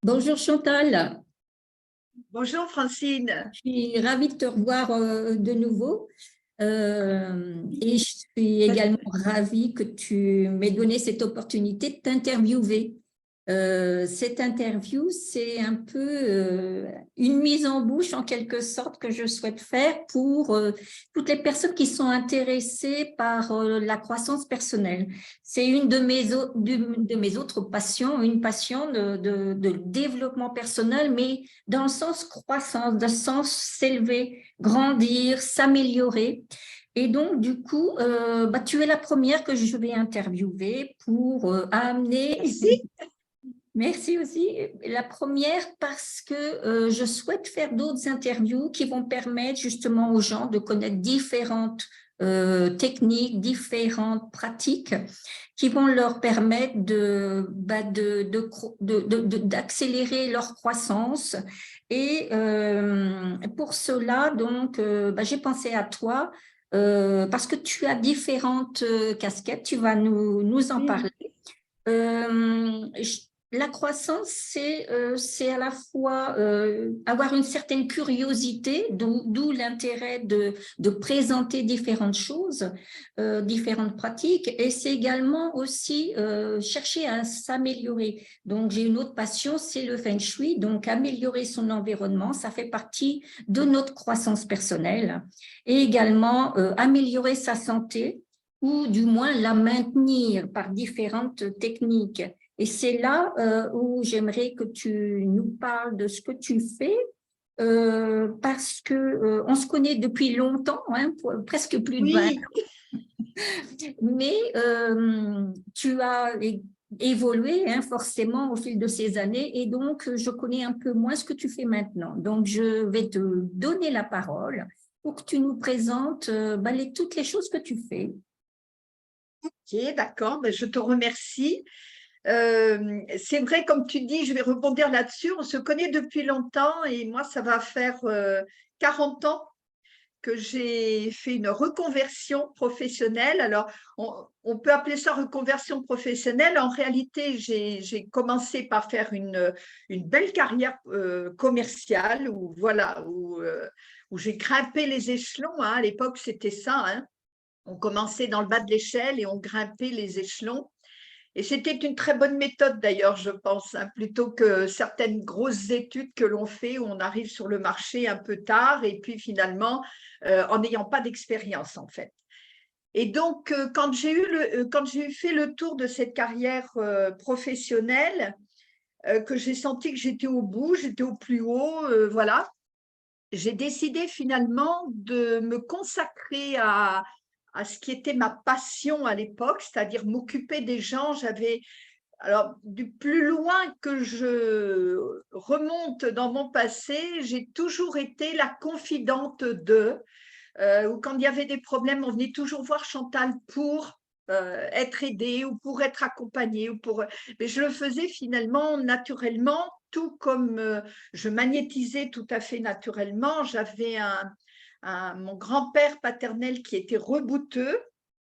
Bonjour Chantal, Bonjour Francine. je suis ravie de te revoir de nouveau et je suis également ravie que tu m'aies donné cette opportunité de t'interviewer. Cette interview, c'est un peu une mise en bouche en quelque sorte que je souhaite faire pour toutes les personnes qui sont intéressées par la croissance personnelle. C'est une de mes autres passions, une passion de développement personnel, mais dans le sens croissance, dans le sens s'élever, grandir, s'améliorer. Et donc, du coup, tu es la première que je vais interviewer pour amener. Merci. Merci aussi. La première parce que je souhaite faire d'autres interviews qui vont permettre justement aux gens de connaître différentes techniques, différentes pratiques qui vont leur permettre d'accélérer leur croissance. Et pour cela, donc, j'ai pensé à toi parce que tu as différentes casquettes. Tu vas nous en parler. Euh, la croissance, c'est à la fois avoir une certaine curiosité, d'où l'intérêt de présenter différentes choses, différentes pratiques, et c'est également aussi chercher à s'améliorer. Donc, j'ai une autre passion, c'est le Feng Shui, donc améliorer son environnement, ça fait partie de notre croissance personnelle, et également améliorer sa santé, ou du moins la maintenir par différentes techniques. Et c'est là où j'aimerais que tu nous parles de ce que tu fais, parce que on se connaît depuis longtemps, hein, presque plus de 20 ans, Oui, mais tu as évolué hein, forcément au fil de ces années, et donc je connais un peu moins ce que tu fais maintenant. Donc, je vais te donner la parole pour que tu nous présentes toutes les choses que tu fais. ok, d'accord, ben, je te remercie. C'est vrai, comme tu dis, je vais rebondir là-dessus. On se connaît depuis longtemps et moi, ça va faire 40 ans que j'ai fait une reconversion professionnelle. Alors, on peut appeler ça reconversion professionnelle. En réalité, j'ai commencé par faire une belle carrière commerciale où, voilà, où j'ai grimpé les échelons, hein. À l'époque, c'était ça, hein. On commençait dans le bas de l'échelle et on grimpait les échelons. Et c'était une très bonne méthode d'ailleurs, je pense, hein, plutôt que certaines grosses études que l'on fait où on arrive sur le marché un peu tard et puis finalement en n'ayant pas d'expérience en fait. Et donc, quand j'ai fait le tour de cette carrière professionnelle, que j'ai senti que j'étais au bout, j'étais au plus haut, voilà, j'ai décidé finalement de me consacrer à ce qui était ma passion à l'époque, c'est-à-dire m'occuper des gens. Alors, du plus loin que je remonte dans mon passé, j'ai toujours été la confidente d'eux, ou quand il y avait des problèmes, on venait toujours voir Chantal pour être aidée ou pour être accompagnée. Mais je le faisais finalement naturellement, tout comme je magnétisais tout à fait naturellement. J'avais mon grand-père paternel qui était rebouteux,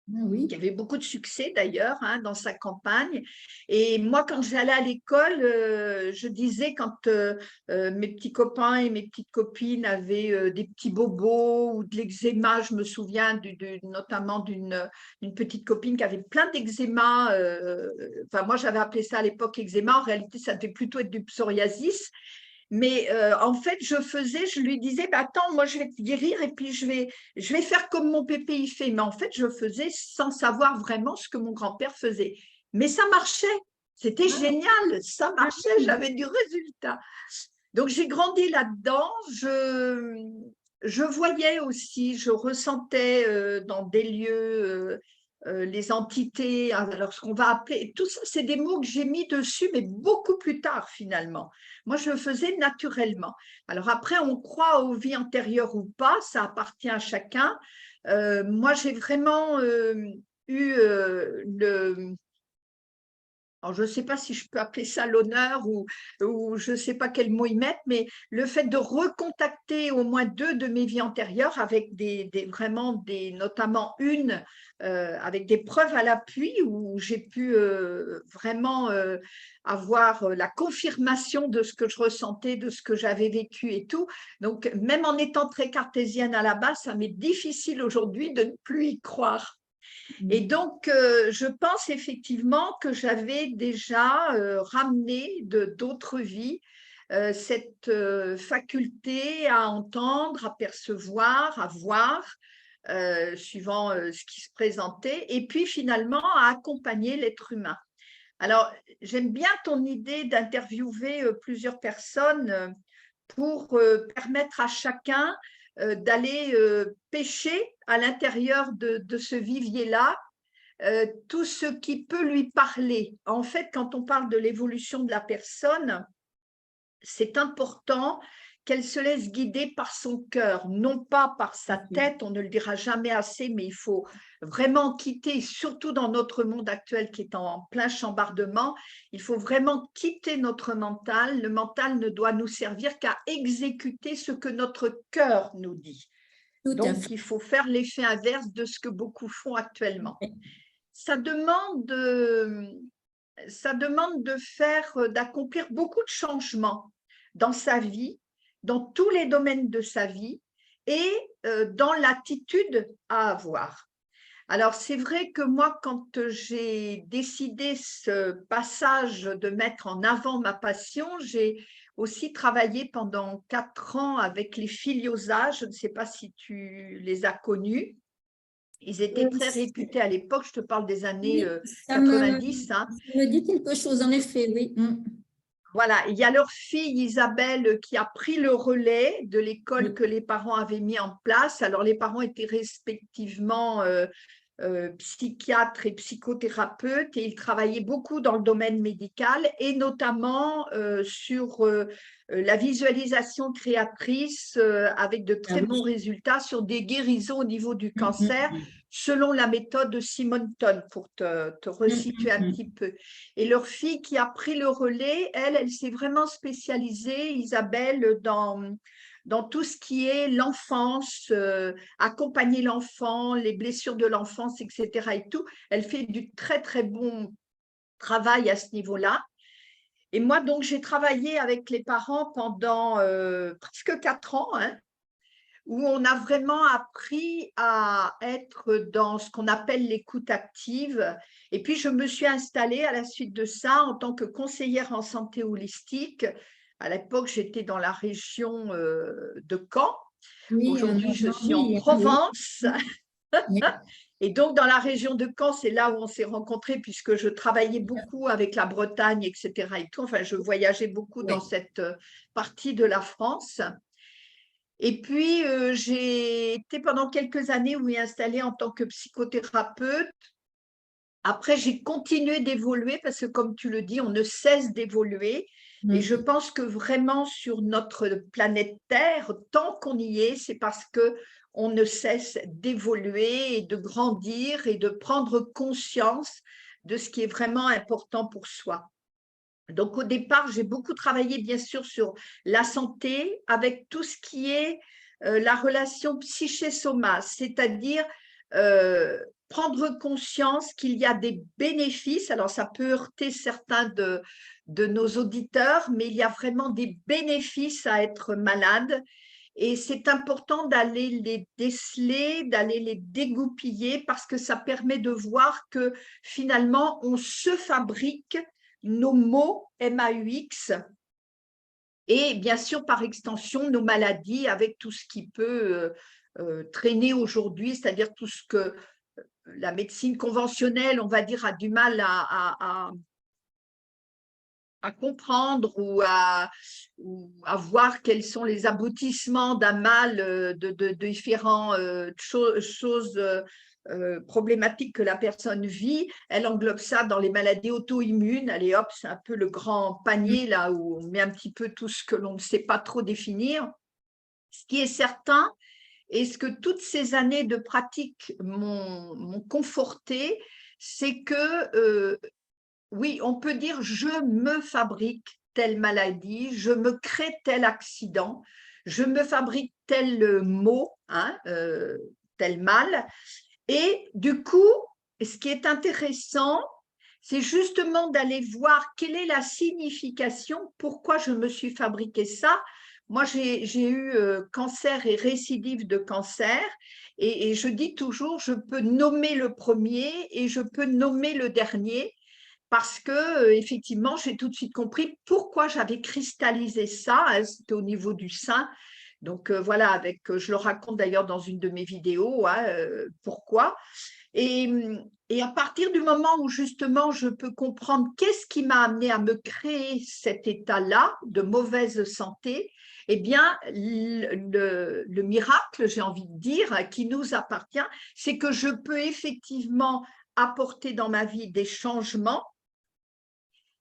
Ah oui. qui avait beaucoup de succès d'ailleurs hein, dans sa campagne. Et moi, quand j'allais à l'école, je disais quand mes petits copains et mes petites copines avaient des petits bobos ou de l'eczéma, je me souviens notamment d'une petite copine qui avait plein d'eczéma. Enfin, moi, j'avais appelé ça à l'époque eczéma. En réalité, ça devait plutôt être du psoriasis. Mais en fait, je lui disais, bah, attends, moi je vais te guérir et puis je vais faire comme mon pépé il fait. Mais en fait, je faisais sans savoir vraiment ce que mon grand-père faisait. Mais ça marchait, c'était Ah, génial, ça ah marchait, oui. j'avais du résultat. Donc j'ai grandi là-dedans, je voyais aussi, je ressentais dans des lieux les entités, alors ce qu'on va appeler, tout ça, c'est des mots que j'ai mis dessus, mais beaucoup plus tard finalement. Moi, je le faisais naturellement. Alors après, on croit aux vies antérieures ou pas, ça appartient à chacun. Moi, j'ai vraiment eu alors je ne sais pas si je peux appeler ça l'honneur ou je ne sais pas quel mot y mettre, mais le fait de recontacter au moins 2 de mes vies antérieures avec vraiment notamment une avec des preuves à l'appui où j'ai pu vraiment avoir la confirmation de ce que je ressentais, de ce que j'avais vécu et tout. Donc, même en étant très cartésienne à la base, ça m'est difficile aujourd'hui de ne plus y croire. Et donc, je pense effectivement que j'avais déjà ramené d'autres vies cette faculté à entendre, à percevoir, à voir, suivant ce qui se présentait, et puis finalement à accompagner l'être humain. Alors, j'aime bien ton idée d'interviewer plusieurs personnes pour permettre à chacun d'aller pêcher à l'intérieur de ce vivier-là tout ce qui peut lui parler. En fait, quand on parle de l'évolution de la personne, c'est important qu'elle se laisse guider par son cœur, non pas par sa tête, on ne le dira jamais assez, mais il faut vraiment quitter, surtout dans notre monde actuel qui est en plein chambardement, il faut vraiment quitter notre mental. Le mental ne doit nous servir qu'à exécuter ce que notre cœur nous dit. Tout à Donc, fait. il faut faire l'effet inverse de ce que beaucoup font actuellement. Ça demande d'accomplir beaucoup de changements dans sa vie, dans tous les domaines de sa vie et dans l'attitude à avoir. Alors, c'est vrai que moi, quand j'ai décidé ce passage de mettre en avant ma passion, j'ai aussi travaillé pendant 4 ans avec les Filiosa. Je ne sais pas si tu les as connus. Ils étaient très réputés à l'époque, je te parle des années Oui, 90. Hein. ça me dit quelque chose, en effet, oui. Voilà, il y a leur fille Isabelle qui a pris le relais de l'école Oui. que les parents avaient mis en place. Alors, les parents étaient respectivement psychiatres et psychothérapeutes et ils travaillaient beaucoup dans le domaine médical et notamment sur la visualisation créatrice avec de Ah très bons oui. résultats sur des guérisons au niveau du cancer selon la méthode de Simonton pour te resituer un petit peu. Et leur fille qui a pris le relais, elle s'est vraiment spécialisée, Isabelle, dans tout ce qui est l'enfance, accompagner l'enfant, les blessures de l'enfance, etc. et tout. Elle fait du très, très bon travail à ce niveau-là. Et moi, donc, j'ai travaillé avec les parents pendant presque 4 ans, hein, où on a vraiment appris à être dans ce qu'on appelle l'écoute active. Et puis, je me suis installée à la suite de ça en tant que conseillère en santé holistique. À l'époque, j'étais dans la région de Caen. Oui, en Aujourd'hui, je suis en Normandie, oui. Provence. Oui. Et donc, dans la région de Caen, c'est là où on s'est rencontrés, puisque je travaillais beaucoup avec la Bretagne, etc. et tout. Enfin, je voyageais beaucoup dans Oui. cette partie de la France. Et puis, j'ai été pendant quelques années, oui, installée en tant que psychothérapeute. Après, j'ai continué d'évoluer parce que, comme tu le dis, on ne cesse d'évoluer. Et je pense que vraiment sur notre planète Terre, tant qu'on y est, c'est parce que on ne cesse d'évoluer et de grandir et de prendre conscience de ce qui est vraiment important pour soi. Donc, au départ, j'ai beaucoup travaillé, bien sûr, sur la santé avec tout ce qui est la relation psyché-soma, c'est-à-dire prendre conscience qu'il y a des bénéfices. Alors, ça peut heurter certains de nos auditeurs, mais il y a vraiment des bénéfices à être malade. Et c'est important d'aller les déceler, d'aller les dégoupiller parce que ça permet de voir que finalement, on se fabrique nos maux MAUX et bien sûr par extension nos maladies avec tout ce qui peut traîner aujourd'hui, c'est-à-dire tout ce que la médecine conventionnelle, on va dire, a du mal à comprendre ou à voir quels sont les aboutissements d'un mal de différentes choses problématiques que la personne vit. Elle englobe ça dans les maladies auto-immunes. Allez hop, c'est un peu le grand panier là où on met un petit peu tout ce que l'on ne sait pas trop définir. Ce qui est certain, et ce que toutes ces années de pratique m'ont conforté, c'est que oui, on peut dire je me fabrique telle maladie, je me crée tel accident, je me fabrique tel mot, hein, tel mal. Et du coup, ce qui est intéressant, c'est justement d'aller voir quelle est la signification, pourquoi je me suis fabriqué ça. Moi, j'ai eu cancer et récidive de cancer, et je dis toujours, je peux nommer le premier et je peux nommer le dernier, parce que effectivement, j'ai tout de suite compris pourquoi j'avais cristallisé ça, hein, c'était au niveau du sein. Donc voilà, je le raconte d'ailleurs dans une de mes vidéos, hein, pourquoi. Et, et à partir du moment où justement je peux comprendre qu'est-ce qui m'a amené à me créer cet état-là de mauvaise santé, eh bien, le miracle, j'ai envie de dire, qui nous appartient, c'est que je peux effectivement apporter dans ma vie des changements,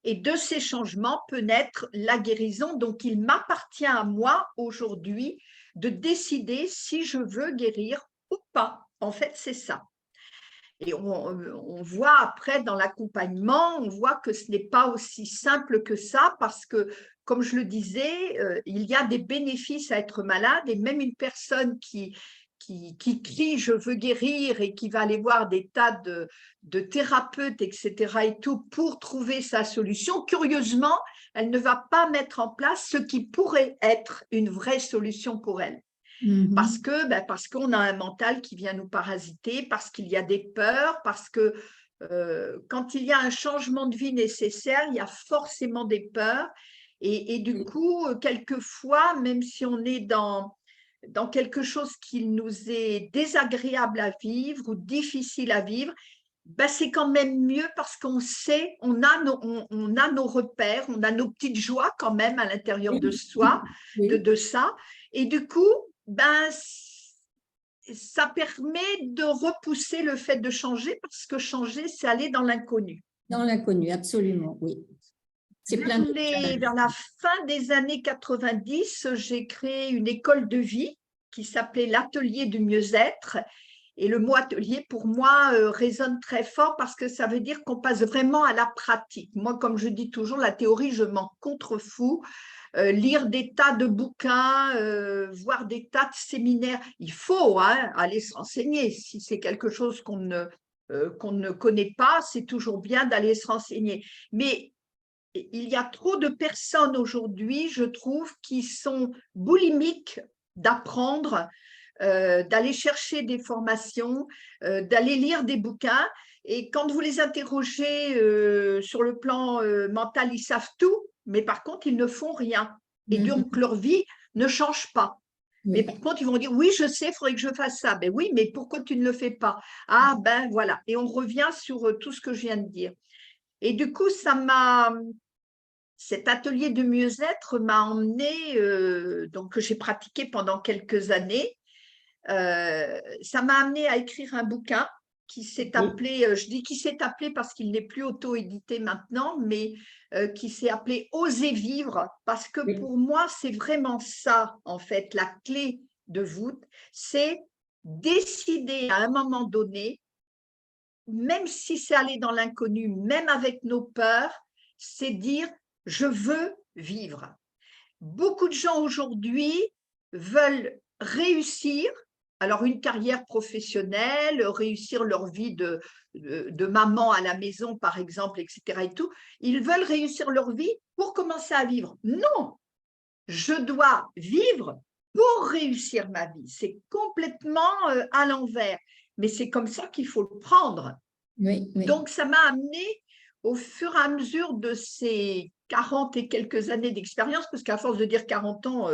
et de ces changements peut naître la guérison. Donc, il m'appartient à moi aujourd'hui de décider si je veux guérir ou pas. En fait, c'est ça. Et on voit après dans l'accompagnement, on voit que ce n'est pas aussi simple que ça, parce que, comme je le disais, il y a des bénéfices à être malade, et même une personne qui crie je veux guérir et qui va aller voir des tas de thérapeutes, etc. et tout pour trouver sa solution, curieusement, elle ne va pas mettre en place ce qui pourrait être une vraie solution pour elle. Parce que, parce qu'on a un mental qui vient nous parasiter, parce qu'il y a des peurs, parce que quand il y a un changement de vie nécessaire, il y a forcément des peurs. Et du coup, quelquefois, même si on est dans quelque chose qui nous est désagréable à vivre ou difficile à vivre, c'est quand même mieux, parce qu'on sait, on a nos repères, on a nos petites joies quand même à l'intérieur de soi, Oui, de ça. Et du coup, ça permet de repousser le fait de changer, parce que changer, c'est aller dans l'inconnu. dans l'inconnu, absolument, oui. C'est plein de Vers la fin des années 90, j'ai créé une école de vie qui s'appelait l'Atelier du mieux-être. Et le mot atelier, pour moi, résonne très fort, parce que ça veut dire qu'on passe vraiment à la pratique. Moi, comme je dis toujours, la théorie, je m'en contrefous. Lire des tas de bouquins, voir des tas de séminaires. Il faut, hein, aller se renseigner. Si c'est quelque chose qu'on ne connaît pas, c'est toujours bien d'aller se renseigner. Mais il y a trop de personnes aujourd'hui, je trouve, qui sont boulimiques d'apprendre, d'aller chercher des formations, d'aller lire des bouquins. Et quand vous les interrogez sur le plan mental, ils savent tout, mais par contre, ils ne font rien. Et donc, leur vie ne change pas. Mais oui. par contre, ils vont dire, oui, je sais, il faudrait que je fasse ça. Ben oui, mais pourquoi tu ne le fais pas? Ah, ben voilà. Et on revient sur tout ce que je viens de dire. Et du coup, cet atelier de mieux-être m'a emmené, donc que j'ai pratiqué pendant quelques années, ça m'a amené à écrire un bouquin qui s'est Oui. appelé, je dis qui s'est appelé parce qu'il n'est plus auto-édité maintenant, mais qui s'est appelé Oser vivre, parce que Oui. pour moi, c'est vraiment ça, en fait, la clé de voûte, c'est décider à un moment donné, même si c'est aller dans l'inconnu, même avec nos peurs, c'est dire je veux vivre. Beaucoup de gens aujourd'hui veulent réussir, alors une carrière professionnelle, réussir leur vie de maman à la maison, par exemple, etc. et tout. Ils veulent réussir leur vie pour commencer à vivre. Non, je dois vivre pour réussir ma vie. C'est complètement à l'envers, mais c'est comme ça qu'il faut le prendre. Oui, oui. Donc, ça m'a amené au fur et à mesure de ces 40 et quelques années d'expérience, parce qu'à force de dire 40 ans,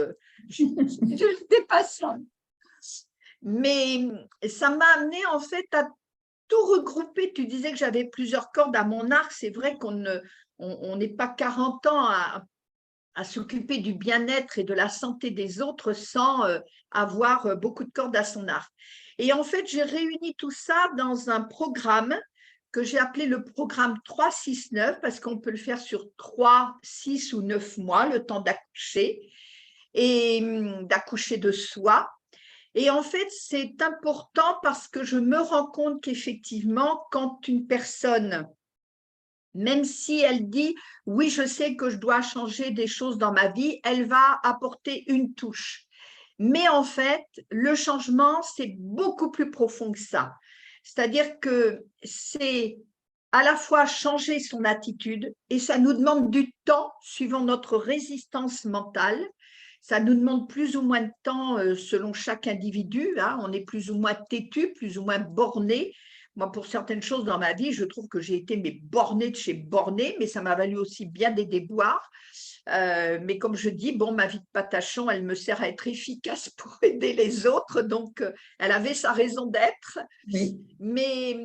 je le dépasse. Mais ça m'a amené en fait à tout regrouper. Tu disais que j'avais plusieurs cordes à mon arc. C'est vrai qu'on n'est pas 40 ans à s'occuper du bien-être et de la santé des autres sans avoir beaucoup de cordes à son arc. Et en fait, j'ai réuni tout ça dans un programme que j'ai appelé le programme 3-6-9, parce qu'on peut le faire sur 3, 6 ou 9 mois, le temps d'accoucher, et d'accoucher de soi. Et en fait, c'est important parce que je me rends compte qu'effectivement, quand une personne Même si elle dit, oui, je sais que je dois changer des choses dans ma vie, elle va apporter une touche. Mais en fait, le changement, c'est beaucoup plus profond que ça. C'est-à-dire que c'est à la fois changer son attitude et ça nous demande du temps suivant notre résistance mentale. Ça nous demande plus ou moins de temps selon chaque individu, hein. On est plus ou moins têtu, plus ou moins borné. Moi, pour certaines choses dans ma vie, je trouve que j'ai été bornée de chez bornée, mais ça m'a valu aussi bien des déboires. Mais comme je dis, bon, ma vie de patachon, elle me sert à être efficace pour aider les autres, donc elle avait sa raison d'être. Oui. Mais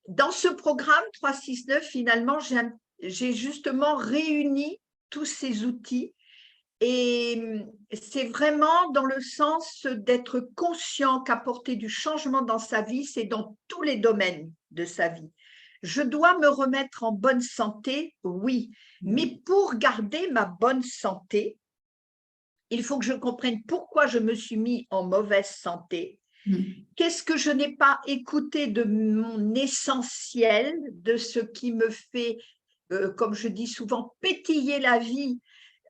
dans ce programme 369, finalement, j'ai justement réuni tous ces outils et c'est vraiment dans le sens d'être conscient qu'apporter du changement dans sa vie, c'est dans tous les domaines de sa vie. Je dois me remettre en bonne santé, oui, mais pour garder ma bonne santé, il faut que je comprenne pourquoi je me suis mis en mauvaise santé. Qu'est-ce que je n'ai pas écouté de mon essentiel, de ce qui me fait, comme je dis souvent, pétiller la vie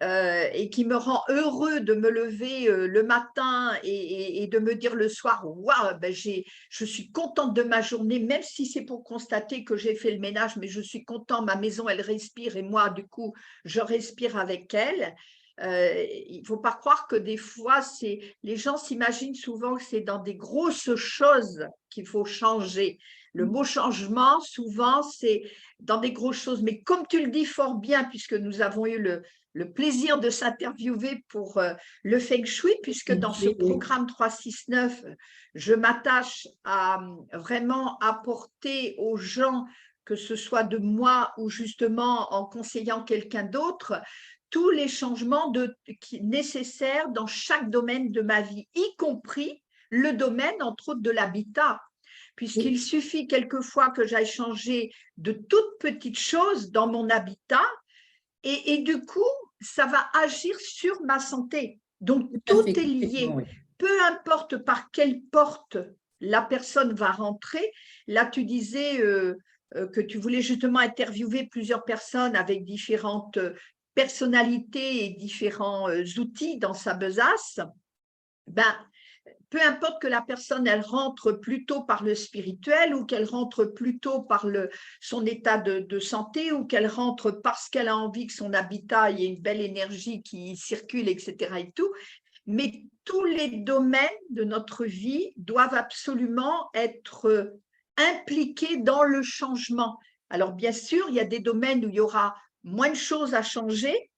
et qui me rend heureux de me lever le matin et de me dire le soir, waouh, ben je suis contente de ma journée, même si c'est pour constater que j'ai fait le ménage, mais je suis contente, ma maison, elle respire et moi, du coup, je respire avec elle. Il ne faut pas croire que des fois, les gens s'imaginent souvent que c'est dans des grosses choses qu'il faut changer. Le mot changement, souvent, c'est dans des grosses choses. Mais comme tu le dis fort bien, puisque nous avons eu le plaisir de s'interviewer pour le Feng Shui, puisque dans ce programme 369, je m'attache à vraiment apporter aux gens, que ce soit de moi ou justement en conseillant quelqu'un d'autre, tous les changements nécessaires dans chaque domaine de ma vie, y compris le domaine, entre autres, de l'habitat. Puisqu'il suffit quelquefois que j'aille changer de toutes petites choses dans mon habitat et du coup, ça va agir sur ma santé. Donc, tout est lié. Oui. Peu importe par quelle porte la personne va rentrer. Là, tu disais que tu voulais justement interviewer plusieurs personnes avec différentes personnalités et différents outils dans sa besace. Ben, peu importe que la personne, elle rentre plutôt par le spirituel ou qu'elle rentre plutôt par son état de santé ou qu'elle rentre parce qu'elle a envie que son habitat, il y ait une belle énergie qui circule, etc. et tout. Mais tous les domaines de notre vie doivent absolument être impliqués dans le changement. Alors, bien sûr, il y a des domaines où il y aura moins de choses à changer,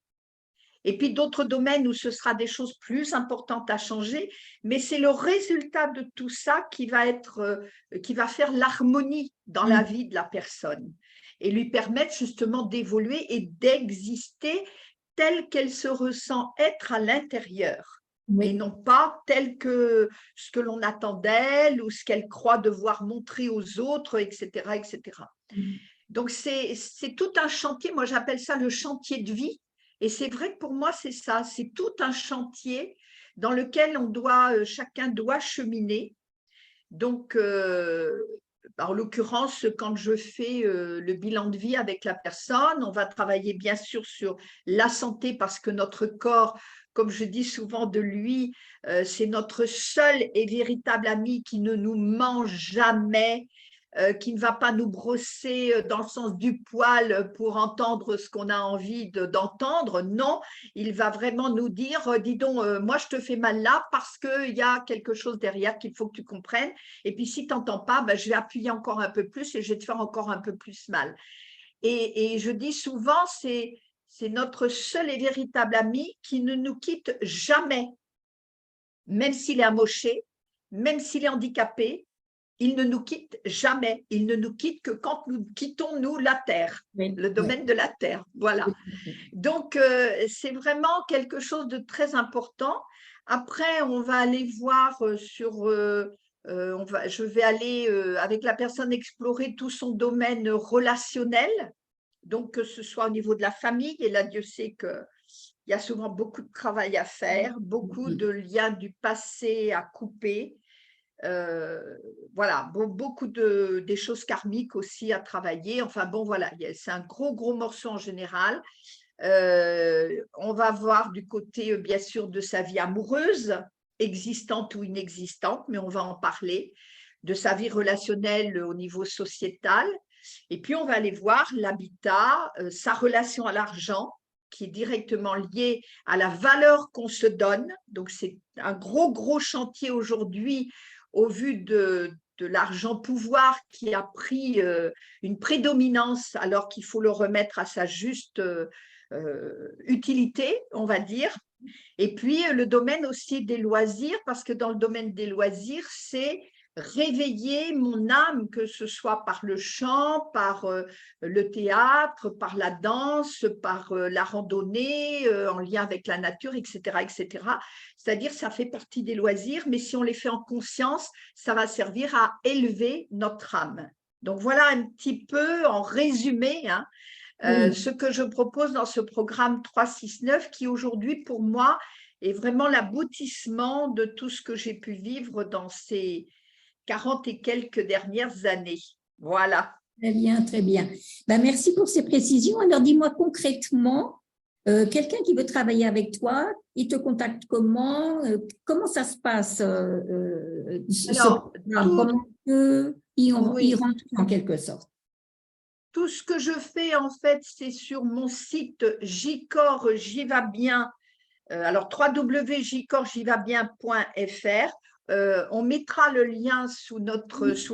et puis d'autres domaines où ce sera des choses plus importantes à changer, mais c'est le résultat de tout ça qui va faire l'harmonie dans la vie de la personne et lui permettre justement d'évoluer et d'exister telle qu'elle se ressent être à l'intérieur. Et non pas tel que ce que l'on attend d'elle ou ce qu'elle croit devoir montrer aux autres, etc., etc. Donc, c'est tout un chantier. Moi, j'appelle ça le chantier de vie. Et c'est vrai que pour moi, c'est ça. C'est tout un chantier dans lequel chacun doit cheminer. Donc, en l'occurrence, quand je fais le bilan de vie avec la personne, on va travailler bien sûr sur la santé parce que notre corps, comme je dis souvent de lui, c'est notre seul et véritable ami qui ne nous mange jamais, qui ne va pas nous brosser dans le sens du poil pour entendre ce qu'on a envie d'entendre. Non, il va vraiment nous dire, dis donc, moi je te fais mal là parce qu'il y a quelque chose derrière qu'il faut que tu comprennes. Et puis si tu n'entends pas, ben, je vais appuyer encore un peu plus et je vais te faire encore un peu plus mal. Et je dis souvent, c'est notre seul et véritable ami qui ne nous quitte jamais, même s'il est amoché, même s'il est handicapé, il ne nous quitte jamais. Il ne nous quitte que quand nous quittons, nous, la Terre, le domaine de la Terre. Voilà. Donc, c'est vraiment quelque chose de très important. Après, on va aller voir je vais aller avec la personne explorer tout son domaine relationnel. Donc, que ce soit au niveau de la famille, et là, Dieu sait qu'il y a souvent beaucoup de travail à faire, beaucoup de liens du passé à couper. Voilà, beaucoup des choses karmiques aussi à travailler. Enfin bon, voilà, c'est un gros morceau en général. On va voir du côté, bien sûr, de sa vie amoureuse, existante ou inexistante, mais on va en parler, de sa vie relationnelle au niveau sociétal. Et puis, on va aller voir l'habitat, sa relation à l'argent, qui est directement liée à la valeur qu'on se donne. Donc, c'est un gros chantier aujourd'hui au vu de l'argent pouvoir qui a pris une prédominance alors qu'il faut le remettre à sa juste utilité, on va dire. Et puis, le domaine aussi des loisirs, parce que dans le domaine des loisirs, c'est réveiller mon âme, que ce soit par le chant, par le théâtre, par la danse, par la randonnée, en lien avec la nature, etc., etc. C'est-à-dire, ça fait partie des loisirs, mais si on les fait en conscience, ça va servir à élever notre âme. Donc, voilà un petit peu en résumé, hein, Oui. ce que je propose dans ce programme 369 qui aujourd'hui pour moi est vraiment l'aboutissement de tout ce que j'ai pu vivre dans ces 40 et quelques dernières années. Voilà. Très bien, très bien. Ben, merci pour ces précisions. Alors, dis-moi concrètement, quelqu'un qui veut travailler avec toi, il te contacte comment? Comment ça se passe, ce Alors, programme? Comment y oui, rentrer en quelque sorte? tout ce que je fais en fait, c'est sur mon site Jicor, j'y va bien. Alors, www.jivabien.fr. On mettra le lien sous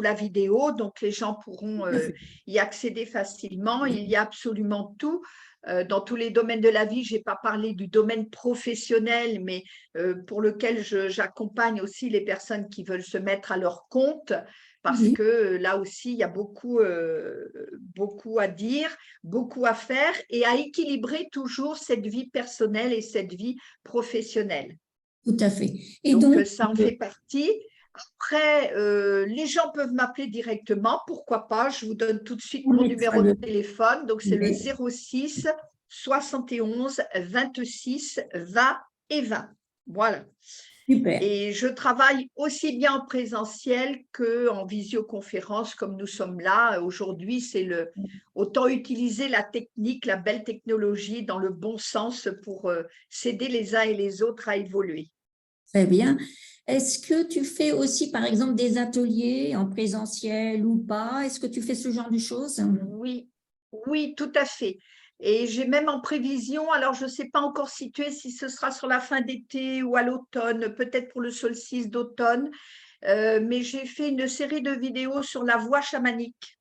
la vidéo, donc les gens pourront Tout à fait. y accéder facilement. Il y a absolument tout. Dans tous les domaines de la vie, je n'ai pas parlé du domaine professionnel, mais pour lequel j'accompagne aussi les personnes qui veulent se mettre à leur compte, parce Oui, que là aussi, il y a beaucoup à dire, beaucoup à faire et à équilibrer toujours cette vie personnelle et cette vie professionnelle. tout à fait. Et Donc, donc, ça en fait partie. Après, les gens peuvent m'appeler directement, pourquoi pas. Je vous donne tout de suite on mon mettra numéro de le… téléphone. Donc, c'est le 06 71 26 20 et 20. Voilà. Super. Et je travaille aussi bien en présentiel qu'en visioconférence, comme nous sommes là. Aujourd'hui, autant utiliser la technique, la belle technologie dans le bon sens pour s'aider les uns et les autres à évoluer. Très bien. Est-ce que tu fais aussi, par exemple, des ateliers en présentiel ou pas? Est-ce que tu fais ce genre de choses? Oui, oui, tout à fait. Et j'ai même en prévision, alors je ne sais pas encore situé si ce sera sur la fin d'été ou à l'automne, peut-être pour le solstice d'automne, mais j'ai fait une série de vidéos sur la voie chamanique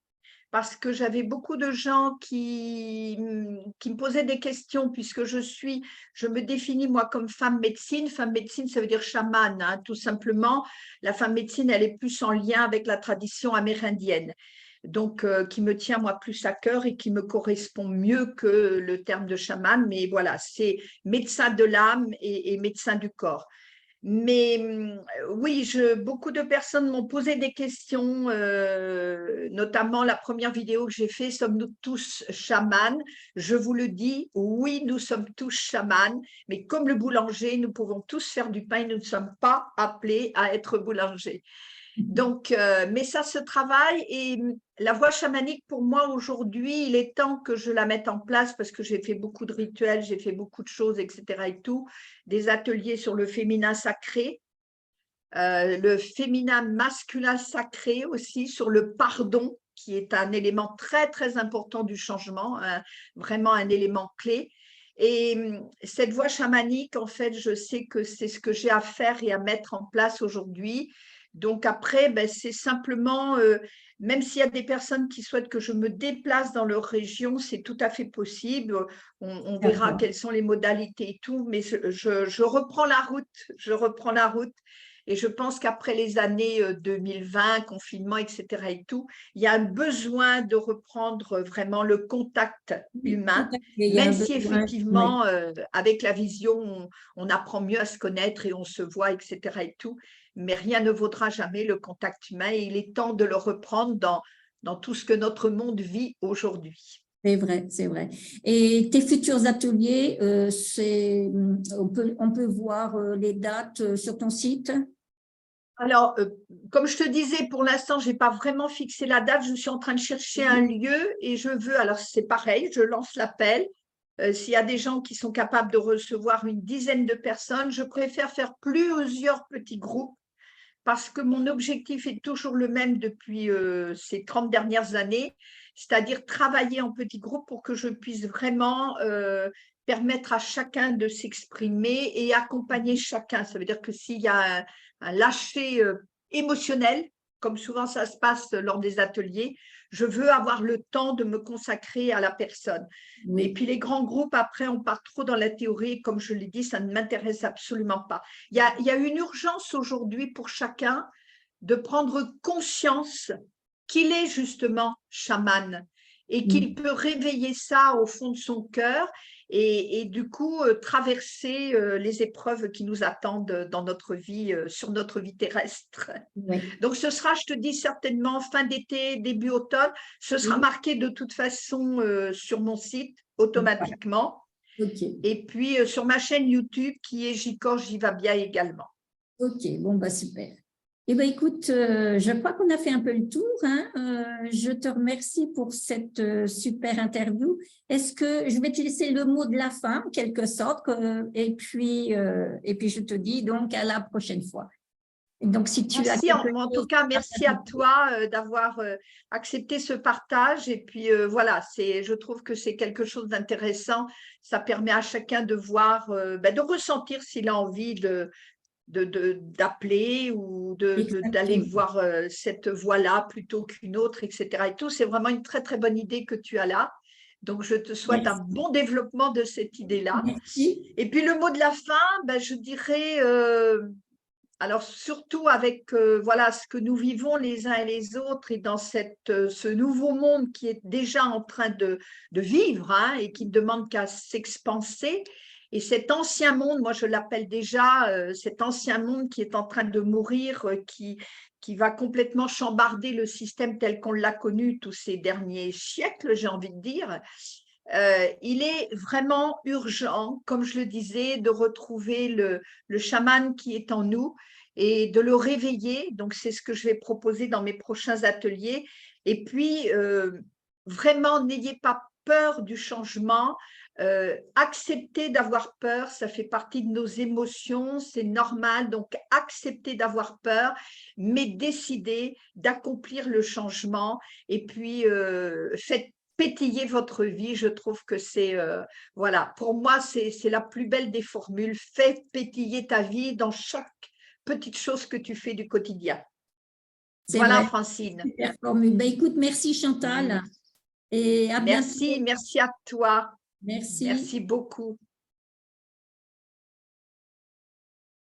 parce que j'avais beaucoup de gens qui me posaient des questions puisque je me définis moi comme femme médecine. Femme médecine, ça veut dire chamane, hein, tout simplement. La femme médecine, elle est plus en lien avec la tradition amérindienne, donc qui me tient moi plus à cœur et qui me correspond mieux que le terme de chaman. Mais voilà, c'est médecin de l'âme et médecin du corps. Mais oui, beaucoup de personnes m'ont posé des questions, notamment la première vidéo que j'ai faite, sommes-nous tous chamans? Je vous le dis, oui, nous sommes tous chamans, mais comme le boulanger, nous pouvons tous faire du pain et nous ne sommes pas appelés à être boulangers. Donc, mais ça se travaille et la voie chamanique, pour moi, aujourd'hui, il est temps que je la mette en place parce que j'ai fait beaucoup de rituels, j'ai fait beaucoup de choses, etc. et tout, des ateliers sur le féminin sacré, le féminin masculin sacré aussi, sur le pardon, qui est un élément très important du changement, vraiment un élément clé. Et cette voie chamanique, en fait, je sais que c'est ce que j'ai à faire et à mettre en place aujourd'hui. Donc après, ben, c'est simplement, même s'il y a des personnes qui souhaitent que je me déplace dans leur région, c'est tout à fait possible. On verra D'accord. quelles sont les modalités et tout, mais je reprends la route, je reprends la route. Et je pense qu'après les années 2020, confinement, etc. et tout, il y a un besoin de reprendre vraiment le contact Oui, tout humain, à fait. Il y a même un si besoin. Oui. effectivement, avec la vision, on apprend mieux à se connaître et on se voit, etc. et tout. Mais rien ne vaudra jamais le contact humain et il est temps de le reprendre dans tout ce que notre monde vit aujourd'hui. C'est vrai, c'est vrai. Et tes futurs ateliers, on peut voir les dates sur ton site? Alors, comme je te disais, pour l'instant, je n'ai pas vraiment fixé la date. Je suis en train de chercher un lieu et je veux, alors c'est pareil, je lance l'appel. S'il y a des gens qui sont capables de recevoir une dizaine de personnes, je préfère faire plusieurs petits groupes parce que mon objectif est toujours le même depuis ces 30 dernières années, c'est-à-dire travailler en petits groupes pour que je puisse vraiment permettre à chacun de s'exprimer et accompagner chacun. Ça veut dire que s'il y a un lâcher émotionnel, comme souvent ça se passe lors des ateliers, je veux avoir le temps de me consacrer à la personne. Et Oui. puis les grands groupes, après, on part trop dans la théorie. Comme je l'ai dit, ça ne m'intéresse absolument pas. Il y a une urgence aujourd'hui pour chacun de prendre conscience qu'il est justement chaman et qu'il peut réveiller ça au fond de son cœur et du coup traverser les épreuves qui nous attendent dans notre vie, sur notre vie terrestre. Oui. Donc ce sera, je te dis certainement fin d'été, début automne. Ce sera Oui. marqué de toute façon sur mon site Voilà. automatiquement. Ok. Et puis sur ma chaîne YouTube qui est J'y va bien également. Ok, bon, bah super. Eh bien, écoute, je crois qu'on a fait un peu le tour, hein. Je te remercie pour cette super interview. Est-ce que je vais te laisser le mot de la fin, en quelque sorte, et puis je te dis donc à la prochaine fois. Et donc, si tu as Merci, quelque en tout chose cas, à merci à ajouter. toi d'avoir accepté ce partage. Et puis voilà, je trouve que c'est quelque chose d'intéressant. Ça permet à chacun de voir, de ressentir s'il a envie d'appeler ou d'aller Exactement. voir cette voie-là plutôt qu'une autre, etc. Et tout, c'est vraiment une très, très bonne idée que tu as là. Donc, je te souhaite un Merci. bon développement de cette idée-là. Merci. Et puis, le mot de la fin, je dirais, alors surtout avec voilà, ce que nous vivons les uns et les autres et dans ce nouveau monde qui est déjà en train de vivre hein, et qui ne demande qu'à s'expanser. Et cet ancien monde, moi je l'appelle déjà cet ancien monde qui est en train de mourir, qui va complètement chambarder le système tel qu'on l'a connu tous ces derniers siècles, j'ai envie de dire. Il est vraiment urgent, comme je le disais, de retrouver le chaman qui est en nous et de le réveiller. Donc, c'est ce que je vais proposer dans mes prochains ateliers. Et puis, vraiment, n'ayez pas peur du changement. Acceptez d'avoir peur, ça fait partie de nos émotions, c'est normal. Donc, acceptez d'avoir peur, mais décidez d'accomplir le changement. Et puis, faites pétiller votre vie. Je trouve que voilà, pour moi, c'est la plus belle des formules. Fais pétiller ta vie dans chaque petite chose que tu fais du quotidien. C'est Voilà, vrai. Francine. Super formule. Ben, écoute, merci Chantal et à bientôt. Merci, merci à toi. Merci. Merci beaucoup.